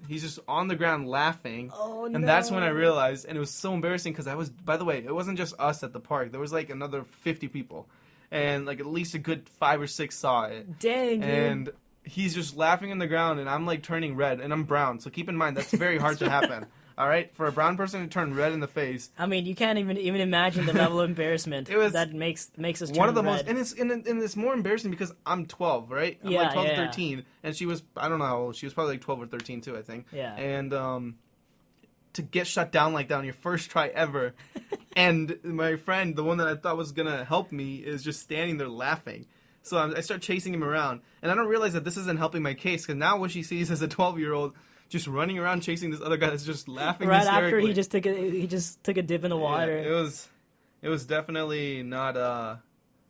just on the ground laughing. Oh, and that's when I realized, and it was so embarrassing because by the way, it wasn't just us at the park. There was like another 50 people, and like at least a good 5 or 6 saw it. Dang, dude. And he's just laughing on the ground, and I'm like turning red, and I'm brown. So keep in mind that's very hard to happen. All right, for a brown person to turn red in the face. I mean, you can't even imagine the level of embarrassment that makes us turn one of the red. most, and it's more embarrassing because I'm 12, right? I'm like 12 or 13, and she was, I don't know how old, she was probably like 12 or 13 too, I think. Yeah. And to get shut down like that on your first try ever, and my friend, the one that I thought was gonna help me, is just standing there laughing. So I start chasing him around, and I don't realize that this isn't helping my case because now what she sees is a 12-year-old. Just running around chasing this other guy that's just laughing right hysterically. after he just took a dip in the water. Yeah, it was definitely not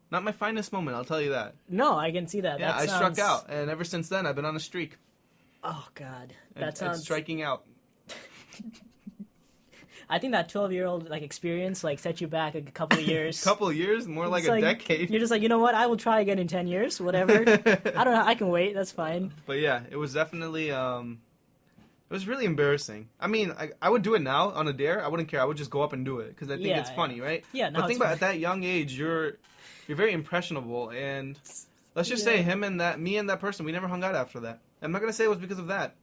my finest moment, I'll tell you that. No, I can see that. Yeah, I struck out, and ever since then I've been on a streak. Oh God, and striking out. I think that 12-year-old experience set you back a couple of years. Couple of years, more like a decade. You're just like, you know what? I will try again in 10 years, whatever. I don't know. I can wait. That's fine. But yeah, it was definitely it was really embarrassing. I mean, I would do it now on a dare. I wouldn't care. I would just go up and do it because I think it's funny, right? Yeah. No, but think about at that young age, you're very impressionable, and let's just say me and that person, we never hung out after that. I'm not gonna say it was because of that,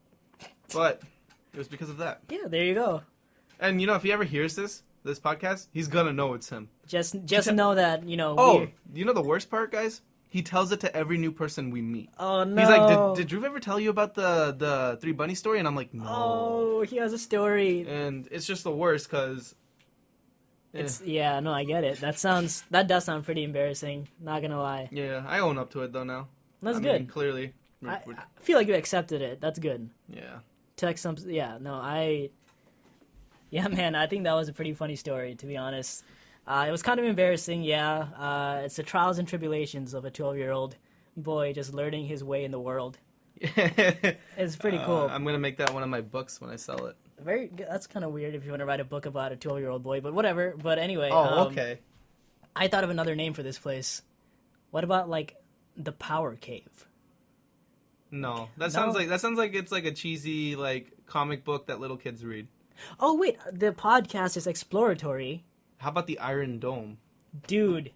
but it was because of that. Yeah, there you go. And if he ever hears this podcast, he's gonna know it's him. Just know that Oh, you know the worst part, guys? He tells it to every new person we meet. Oh, no. He's like, did Drew ever tell you about the 3 bunny story? And I'm like, no. Oh, he has a story. And it's just the worst because... No, I get it. That does sound pretty embarrassing. Not gonna lie. Yeah, I own up to it though now. That's good. Mean, clearly. I feel like you accepted it. That's good. Yeah. Yeah, man, I think that was a pretty funny story, to be honest. It was kind of embarrassing, yeah. It's the trials and tribulations of a 12-year-old boy just learning his way in the world. It's pretty cool. I'm going to make that one of my books when I sell it. That's kind of weird if you want to write a book about a 12-year-old boy, but whatever. But anyway. Oh, okay. I thought of another name for this place. What about, the Power Cave? No. That sounds like it's like a cheesy, comic book that little kids read. Oh, wait. The podcast is exploratory. How about the Iron Dome? Dude,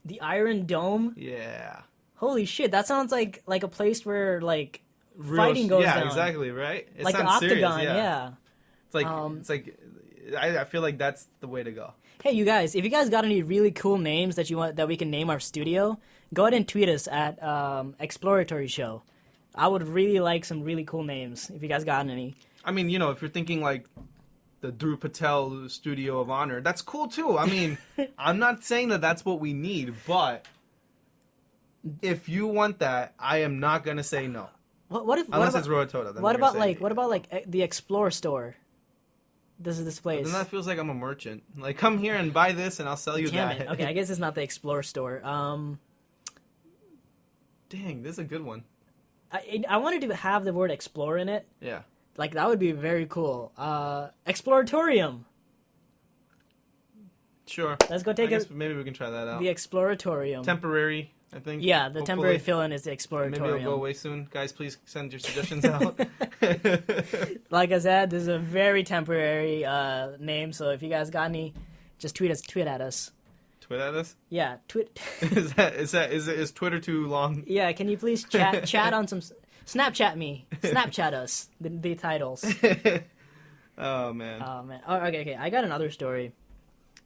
the Iron Dome? Yeah. Holy shit, that sounds like a place where fighting goes down. Yeah, exactly, right? It like an sounds octagon, serious, yeah. I feel like that's the way to go. Hey, you guys, if you guys got any really cool names that you want that we can name our studio, go ahead and tweet us at Exploratory Show. I would really like some really cool names if you guys got any. I mean, if you're thinking the Drew Patel Studio of Honor, that's cool too. I mean, I'm not saying that that's what we need, but if you want that, I am not gonna say no. Unless it's Rotota. What about the Explore Store? This is this place. Then that feels like I'm a merchant. Come here and buy this, and I'll sell you that. Damn it. Okay, I guess it's not the Explore Store. Dang, this is a good one. I wanted to have the word explore in it. Yeah. That would be very cool. Exploratorium. Sure. Let's go take maybe we can try that out. The Exploratorium. Temporary, I think. Yeah, the temporary fill-in is the Exploratorium. Maybe it'll go away soon. Guys, please send your suggestions out. Like I said, this is a very temporary name, so if you guys got any, just tweet at us. Tweet at us? Yeah, tweet. Is Twitter too long? Yeah, can you please chat on some... Snapchat me. Snapchat us. The titles. Oh, man. Oh, okay. I got another story.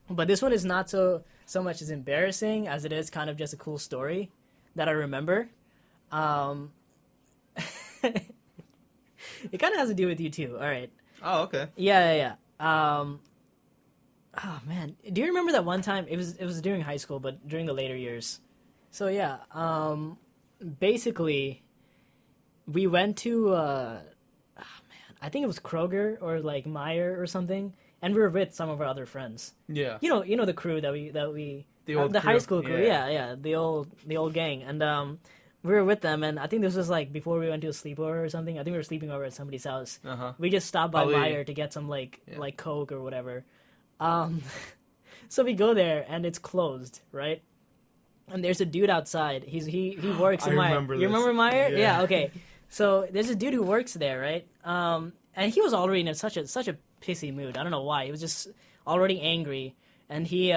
But this one is not so much as embarrassing as it is kind of just a cool story that I remember. It kind of has to do with you, too. All right. Oh, okay. Yeah. Oh, man. Do you remember that one time? It was during high school, but during the later years. So, yeah. Basically... We went to, I think it was Kroger or Meijer or something, and we were with some of our other friends. Yeah. You know the crew the high school crew. Yeah, the old gang, and we were with them, and I think this was before we went to a sleepover or something. I think we were sleeping over at somebody's house. We just stopped by Meijer to get some Coke or whatever. So we go there and it's closed, right? And there's a dude outside. He works in Meijer. You remember Meijer? Yeah, okay. So there's a dude who works there, right? and he was already in such a pissy mood. I don't know why. He was just already angry, and we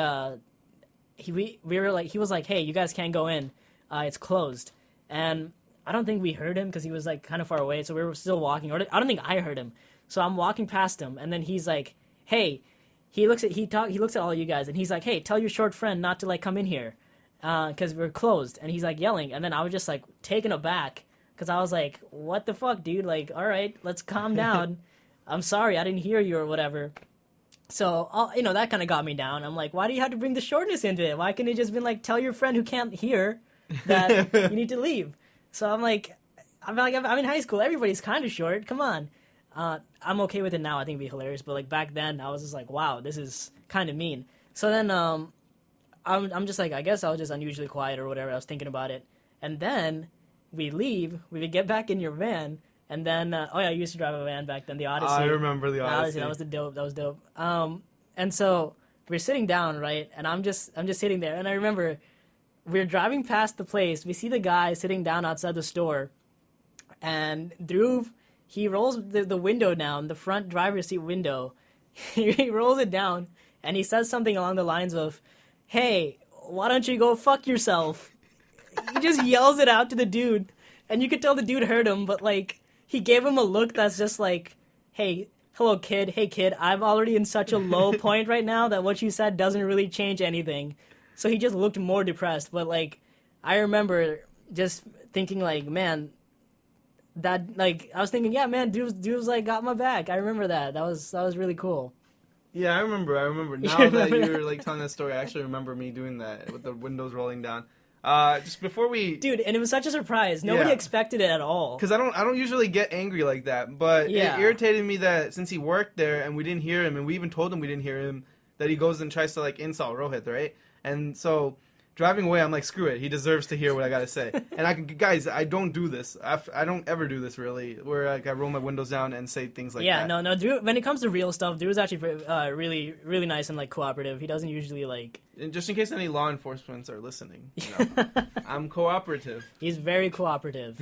were like, he was like, "Hey, you guys can't go in. It's closed." And I don't think we heard him because he was like kind of far away, so we were still walking. Or I don't think I heard him. So I'm walking past him, and then he's like, "Hey," he looks at all you guys, and he's like, "Hey, tell your short friend not to like come in here, because we're closed." And he's like yelling, and then I was just like taken aback because I was like, "What the fuck, dude? Like, all right, let's calm down. I'm sorry, I didn't hear you or whatever." So that kind of got me down. I'm like, why do you have to bring the shortness into it? Why can't you just been like, tell your friend who can't hear that you need to leave? So I'm in high school. Everybody's kind of short. Come on. I'm okay with it now. I think it'd be hilarious. But like back then, I was just like, wow, this is kind of mean. So then I'm just like, I guess I was just unusually quiet or whatever. I was thinking about it. And then we leave. We would get back in your van. And then, I used to drive a van back then, the Odyssey. I remember the Odyssey. That was dope. And so we're sitting down, right? And I'm just sitting there. And I remember we're driving past the place. We see the guy sitting down outside the store. And Dhruv, he rolls the window down, the front driver's seat window. He rolls it down, and he says something along the lines of, "Hey, why don't you go fuck yourself?" He just yells it out to the dude. And you could tell the dude heard him, but like, he gave him a look that's just like, "Hey, hello, kid. Hey, kid, I'm already in such a low point right now that what you said doesn't really change anything." So he just looked more depressed. But, like, I remember just thinking, like, man, that, like, I was thinking, yeah, man, dude's like, got my back. I remember that. That was really cool. Yeah, I remember. Now that you're, like, telling that story, I actually remember me doing that with the windows rolling down. Just before we... Dude, and it was such a surprise. Nobody expected it at all. Because I don't usually get angry like that, but it irritated me that since he worked there and we didn't hear him, and we even told him we didn't hear him, that he goes and tries to, like, insult Rohit, right? And so, driving away, I'm like, screw it. He deserves to hear what I gotta say. And guys, I don't do this. I don't ever do this, really, where like, I roll my windows down and say things like that. Yeah, no. Drew, when it comes to real stuff, Drew's actually really, really nice and, like, cooperative. He doesn't usually, like... And just in case any law enforcement are listening, I'm cooperative. He's very cooperative.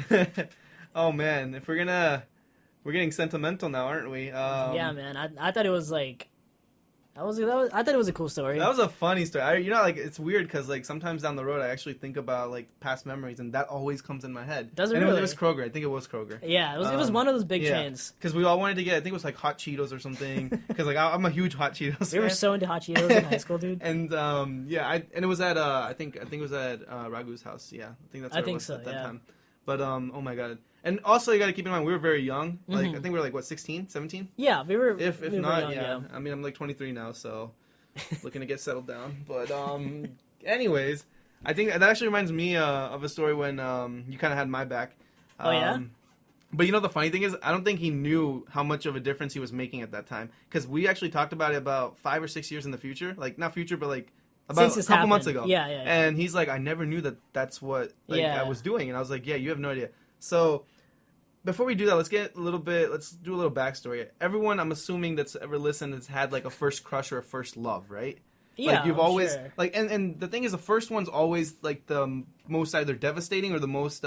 Oh, man. We're getting sentimental now, aren't we? Yeah, man. I thought it was, like... I thought it was a cool story. That was a funny story. Like, it's weird because, like, sometimes down the road I actually think about, like, past memories, and that always comes in my head. Does it really? It was Kroger. I think it was Kroger. Yeah, it was one of those big chains. Because we all wanted to get, I think it was, like, Hot Cheetos or something. Because, like, I'm a huge Hot Cheetos fan. We were so into Hot Cheetos in high school, dude. And, and it was at, I think it was at Raghu's house. Yeah, I think that's where it was at that time. But, oh my God. And also, you got to keep in mind, we were very young. Like, I think we were, like, what, 16, 17? Yeah, we were. If we not, were young, yeah. I mean, I'm, like, 23 now, so... looking to get settled down. But anyways, I think that actually reminds me of a story when you kind of had my back. Oh, yeah? But the funny thing is, I don't think he knew how much of a difference he was making at that time. Because we actually talked about it about 5 or 6 years in the future. Like, not future, but like about a couple months ago. Yeah. And he's like, I never knew that's what I was doing. And I was like, yeah, you have no idea. So... before we do that, let's do a little backstory. Everyone, I'm assuming, that's ever listened has had, like, a first crush or a first love, right? Yeah, like, you've always, sure. like, and the thing is, the first one's always, like, the most either devastating or the most,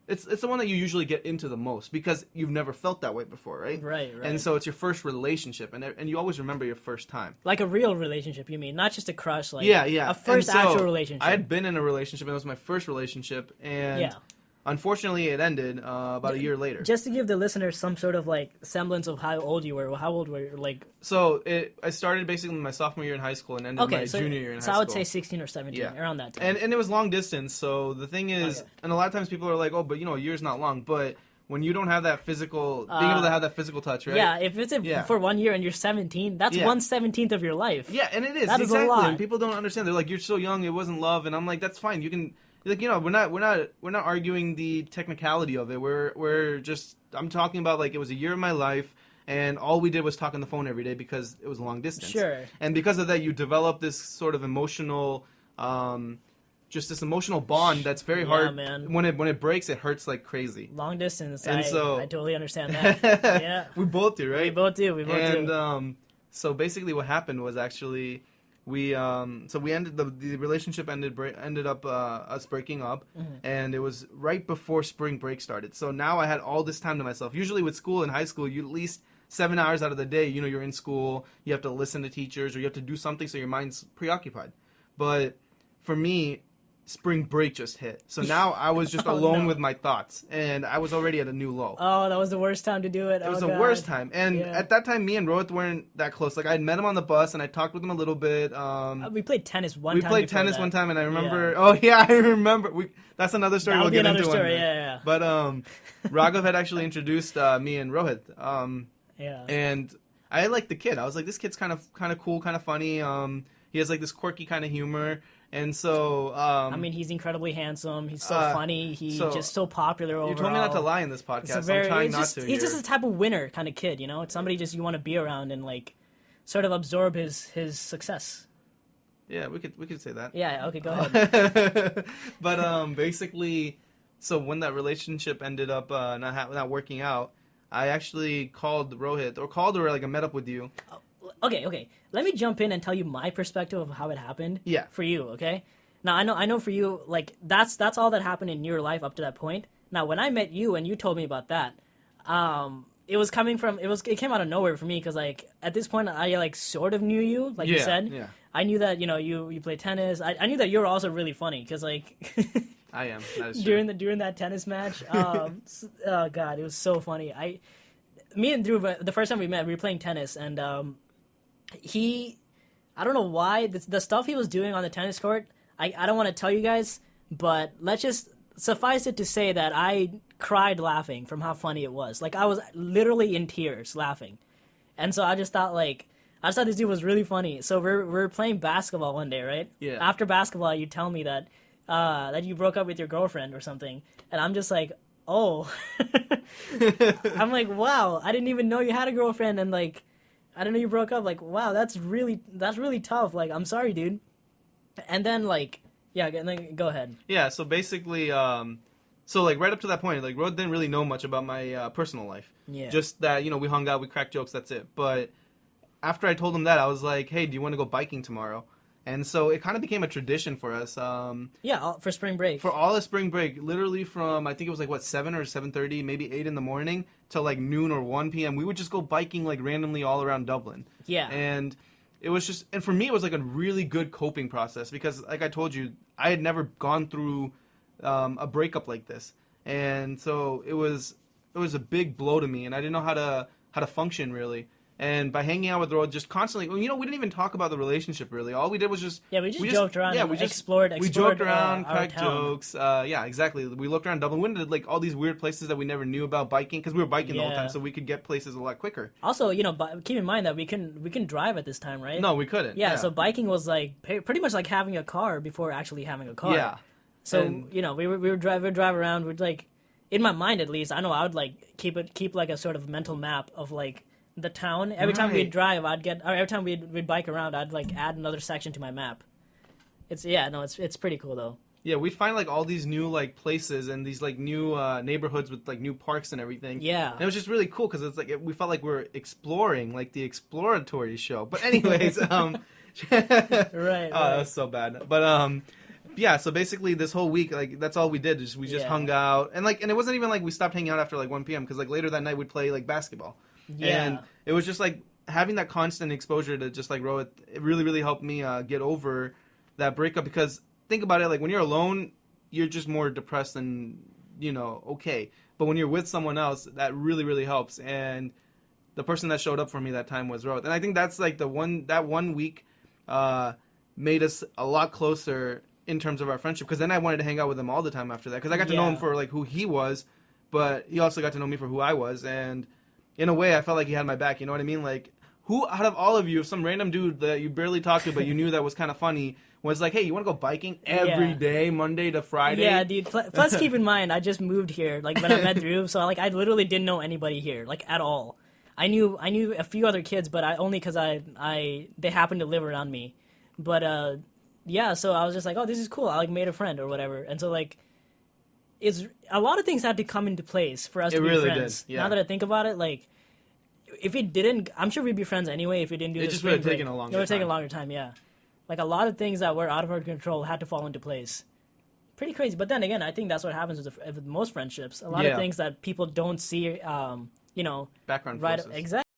it's the one that you usually get into the most because you've never felt that way before, right? Right. And so it's your first relationship, and you always remember your first time. Like a real relationship, you mean? Not just a crush, like a first actual relationship. I had been in a relationship, and it was my first relationship, and... unfortunately, it ended about a year later. Just to give the listeners some sort of, like, semblance of how old you were. How old were you? Like... So, I started basically my sophomore year in high school and ended my junior year in high school. So, I would say 16 or 17, around that time. And it was long distance, so the thing is... And a lot of times people are like, oh, but, a year's not long. But when you don't have that physical... being able to have that physical touch, right? Yeah, if it's for 1 year and you're 17, that's 1/17th of your life. Yeah, and it is. That exactly. is a lot. And people don't understand. They're like, you're so young, it wasn't love. And I'm like, that's fine. You can... Like, we're not arguing the technicality of it. We're just, I'm talking about, like, it was a year of my life, and all we did was talk on the phone every day because it was a long distance. Sure. And because of that, you develop this sort of emotional, just this emotional bond that's very hard. Man. When it breaks, it hurts like crazy. Long distance. And I totally understand that. Yeah. We both do, right? We both do. And so basically what happened was actually... we ended the relationship ended up us breaking up, and it was right before spring break started. So now I had all this time to myself. Usually with school in high school, you at least 7 hours out of the day, you're in school, you have to listen to teachers, or you have to do something so your mind's preoccupied. But for me, spring break just hit. So now I was just alone with my thoughts, and I was already at a new low. Oh, that was the worst time to do it. It was the worst time. And at that time, me and Rohit weren't that close. Like, I had met him on the bus, and I talked with him a little bit. We played tennis one time. We played tennis one time, and I remember... Yeah. Oh, yeah, I remember. That's another story we'll get into. Story, yeah. But Raghav had actually introduced me and Rohit. And I liked the kid. I was like, this kid's kind of cool, kind of funny. He has, like, this quirky kind of humor. And so... I mean, he's incredibly handsome. He's so funny. He's just so popular overall. You told me not to lie in this podcast. I'm trying not to. He's just a type of winner kind of kid, It's somebody just you want to be around and, like, sort of absorb his success. Yeah, we could say that. Yeah, okay, go ahead. But basically, so when that relationship ended up not working out, I actually called Rohit, or like I met up with you. Okay. Let me jump in and tell you my perspective of how it happened. Yeah. For you, okay? Now I know for you, like that's all that happened in your life up to that point. Now when I met you and you told me about that, it came out of nowhere for me because like at this point I like sort of knew you, like you said. Yeah. I knew that you play tennis. I knew that you were also really funny because like. I am. That is true. During that tennis match, oh god, it was so funny. Me and Drew, the first time we met, we were playing tennis, and I don't know why the stuff he was doing on the tennis court. I don't want to tell you guys, but let's just suffice it to say that I cried laughing from how funny it was. Like I was literally in tears laughing, and so I just thought this dude was really funny. So we're playing basketball one day, right? Yeah. After basketball, you tell me that you broke up with your girlfriend or something, and I'm just like, oh. I'm like, wow, I didn't even know you had a girlfriend, and like, I didn't know you broke up. Like, wow, that's really tough. Like, I'm sorry, dude. And then like, yeah, go ahead. Yeah, so basically, so like right up to that point, like Rod didn't really know much about my personal life. Yeah. Just that we hung out, we cracked jokes, that's it. But after I told him that, I was like, hey, do you want to go biking tomorrow? And so it kind of became a tradition for us. For spring break. For all of spring break, literally from, I think it was like, 7 or 7:30, maybe 8 in the morning, till like noon or 1 p.m. We would just go biking like randomly all around Dublin. Yeah. And it was just, and for me, it was like a really good coping process because, like I told you, I had never gone through a breakup like this. And so it was a big blow to me, and I didn't know how to function really. And by hanging out with Rod just constantly, we didn't even talk about the relationship really. All we did was just... Yeah, we just joked around. Yeah, we just explored. We joked around, cracked jokes. Yeah, exactly. We looked around Dublin. We went to like all these weird places that we never knew about biking because we were biking the whole time, so we could get places a lot quicker. Also, keep in mind that we can drive at this time, right? No, we couldn't. Yeah, so biking was like pretty much like having a car before actually having a car. Yeah. So we would drive around. We'd like, in my mind at least, I know I would like keep like a sort of mental map of like the town. Every time we'd drive, every time we'd bike around, I'd like add another section to my map. It's pretty cool though. Yeah, we'd find like all these new like places and these like new neighborhoods with like new parks and everything. Yeah, and it was just really cool because it's like we felt like we were exploring, like the exploratory show. But anyways, right. That was so bad. But yeah, so basically this whole week, like that's all we did. We just hung out, and it wasn't even like we stopped hanging out after like 1 p.m. because like later that night we'd play like basketball. Yeah. And it was just like having that constant exposure to just like Rohit, it really, really helped me get over that breakup because think about it, like when you're alone, you're just more depressed and, okay. But when you're with someone else, that really, really helps. And the person that showed up for me that time was Rohit. And I think that's like that 1 week made us a lot closer in terms of our friendship because then I wanted to hang out with him all the time after that because I got to know him for like who he was, but he also got to know me for who I was. And in a way, I felt like he had my back. You know what I mean? Like, who out of all of you, if some random dude that you barely talked to, but you knew that was kind of funny, was like, hey, you want to go biking every day, Monday to Friday? Yeah, dude. Plus, keep in mind, I just moved here, like, when I met Drew, so, like, I literally didn't know anybody here, like, at all. I knew a few other kids, but only because they happened to live around me. But, yeah, so I was just like, oh, this is cool. I, like, made a friend or whatever. And so, like, it's a lot of things had to come into place for us to be friends. Did, yeah. Now that I think about it, like, if it didn't, I'm sure we'd be friends anyway if we didn't do this. It just would have taken a longer time. It would have taken a longer time, yeah. Like a lot of things that were out of our control had to fall into place. Pretty crazy. But then again, I think that's what happens with most friendships. A lot of things that people don't see, background right? forces. Exactly.